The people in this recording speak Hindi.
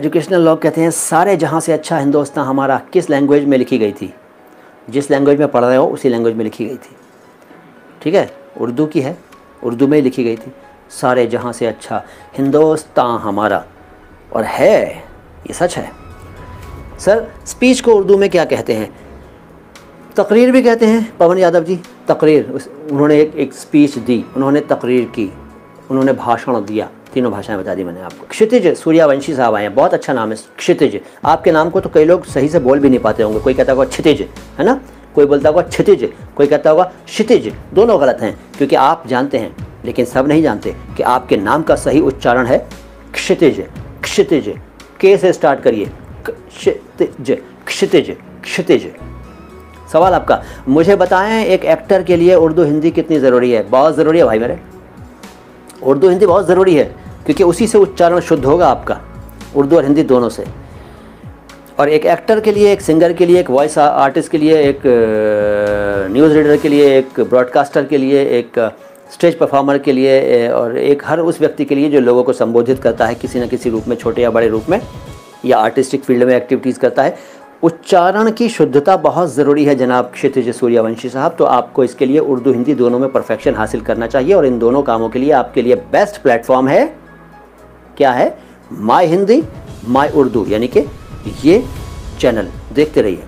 एजुकेशनल लॉग कहते हैं सारे जहाँ से अच्छा हिंदुस्तान हमारा किस लैंग्वेज में लिखी गई थी? जिस लैंग्वेज में पढ़ रहे हो उसी लैंग्वेज में लिखी गई थी। ठीक है, उर्दू की है, उर्दू में ही लिखी गई थी। सारे जहाँ से अच्छा हिंदुस्तान हमारा, और है, ये सच है। सर स्पीच को उर्दू में क्या कहते हैं? तकरीर भी कहते हैं पवन यादव जी, तकरीर। उन्होंने एक स्पीच दी, उन्होंने तकरीर की, उन्होंने भाषण दिया। तीनों भाषाएं बता दी मैंने आपको। क्षितिज सूर्यवंशी साहब आए हैं, बहुत अच्छा नाम है क्षितिज। आपके नाम को तो कई लोग सही से बोल भी नहीं पाते होंगे, कोई कहता होगा क्षितिज, है ना, कोई बोलता होगा क्षितिज, कोई कहता होगा क्षितिज। दोनों गलत हैं, क्योंकि आप जानते हैं लेकिन सब नहीं जानते कि आपके नाम का सही उच्चारण है क्षितिज। क्षितिज, के से स्टार्ट करिए, क्षितिज क्षितिज क्षितिज। सवाल आपका, मुझे बताएं एक एक्टर के लिए उर्दू हिंदी कितनी ज़रूरी है? बहुत ज़रूरी है भाई मेरे, उर्दू हिंदी बहुत ज़रूरी है, क्योंकि उसी से उच्चारण शुद्ध होगा आपका, उर्दू और हिंदी दोनों से। और एक एक्टर के लिए, एक सिंगर के लिए, एक वॉइस आर्टिस्ट के लिए, एक न्यूज़ रीडर के लिए, एक ब्रॉडकास्टर के लिए, एक स्टेज परफॉर्मर के लिए, और एक हर उस व्यक्ति के लिए जो लोगों को संबोधित करता है किसी न किसी रूप में, छोटे या बड़े रूप में, या आर्टिस्टिक फील्ड में एक्टिविटीज़ करता है, उच्चारण की शुद्धता बहुत ज़रूरी है जनाब क्षितिज सूर्यवंशी साहब। तो आपको इसके लिए उर्दू हिंदी दोनों में परफेक्शन हासिल करना चाहिए, और इन दोनों कामों के लिए आपके लिए बेस्ट प्लेटफॉर्म है, क्या है? माय हिंदी माय उर्दू, यानी कि ये चैनल देखते रहिए।